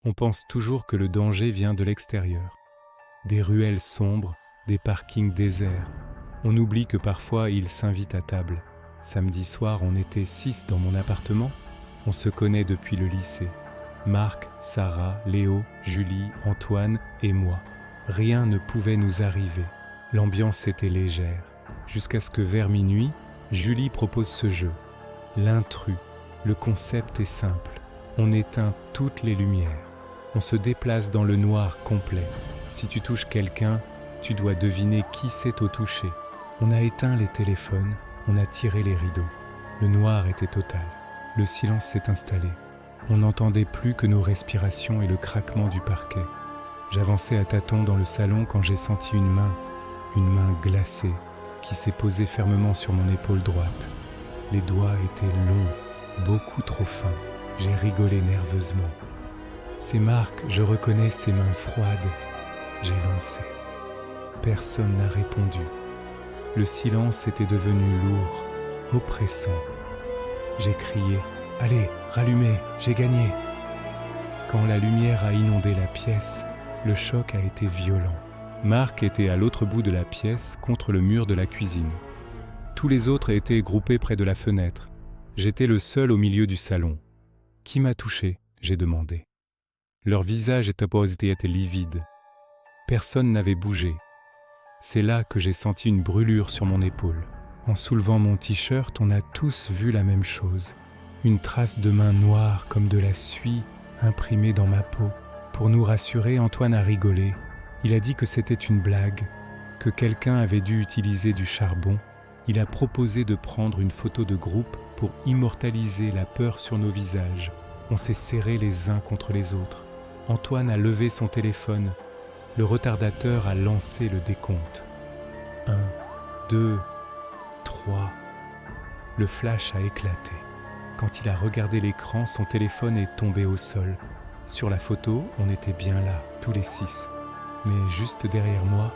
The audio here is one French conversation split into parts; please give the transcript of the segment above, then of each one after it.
On pense toujours que le danger vient de l'extérieur. Des ruelles sombres, des parkings déserts. On oublie que parfois ils s'invitent à table. Samedi soir, on était 6 dans mon appartement. On se connaît depuis le lycée. Marc, Sarah, Léo, Julie, Antoine et moi. Rien ne pouvait nous arriver. L'ambiance était légère. Jusqu'à ce que vers minuit, Julie propose ce jeu. L'intrus. Le concept est simple. On éteint toutes les lumières. On se déplace dans le noir complet. Si tu touches quelqu'un, tu dois deviner qui c'est au toucher. On a éteint les téléphones, on a tiré les rideaux. Le noir était total. Le silence s'est installé. On n'entendait plus que nos respirations et le craquement du parquet. J'avançais à tâtons dans le salon quand j'ai senti une main glacée, qui s'est posée fermement sur mon épaule droite. Les doigts étaient longs, beaucoup trop fins. J'ai rigolé nerveusement. C'est Marc, je reconnais ses mains froides. J'ai lancé. Personne n'a répondu. Le silence était devenu lourd, oppressant. J'ai crié « Allez, rallumez, j'ai gagné !» Quand la lumière a inondé la pièce, le choc a été violent. Marc était à l'autre bout de la pièce, contre le mur de la cuisine. Tous les autres étaient groupés près de la fenêtre. J'étais le seul au milieu du salon. « Qui m'a touché ?» j'ai demandé. Leurs visages étaient livides. Personne n'avait bougé. C'est là que j'ai senti une brûlure sur mon épaule. En soulevant mon t-shirt, on a tous vu la même chose. Une trace de main noire comme de la suie imprimée dans ma peau. Pour nous rassurer, Antoine a rigolé. Il a dit que c'était une blague, que quelqu'un avait dû utiliser du charbon. Il a proposé de prendre une photo de groupe pour immortaliser la peur sur nos visages. On s'est serrés les uns contre les autres. Antoine a levé son téléphone. Le retardateur a lancé le décompte. 1, 2, 3. Le flash a éclaté. Quand il a regardé l'écran, son téléphone est tombé au sol. Sur la photo, on était bien là, tous les 6. Mais juste derrière moi,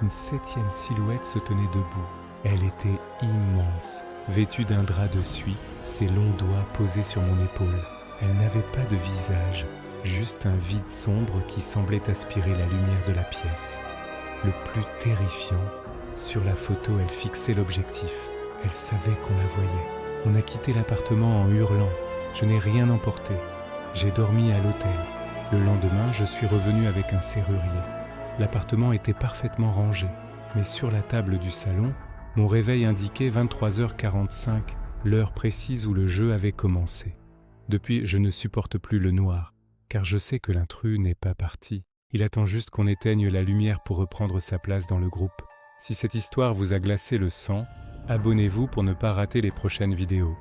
une 7e silhouette se tenait debout. Elle était immense, vêtue d'un drap de suie, ses longs doigts posés sur mon épaule. Elle n'avait pas de visage, juste un vide sombre qui semblait aspirer la lumière de la pièce. Le plus terrifiant, sur la photo, elle fixait l'objectif. Elle savait qu'on la voyait. On a quitté l'appartement en hurlant. Je n'ai rien emporté. J'ai dormi à l'hôtel. Le lendemain, je suis revenu avec un serrurier. L'appartement était parfaitement rangé, mais sur la table du salon, mon réveil indiquait 23h45, l'heure précise où le jeu avait commencé. Depuis, je ne supporte plus le noir, car je sais que l'intrus n'est pas parti. Il attend juste qu'on éteigne la lumière pour reprendre sa place dans le groupe. Si cette histoire vous a glacé le sang, abonnez-vous pour ne pas rater les prochaines vidéos.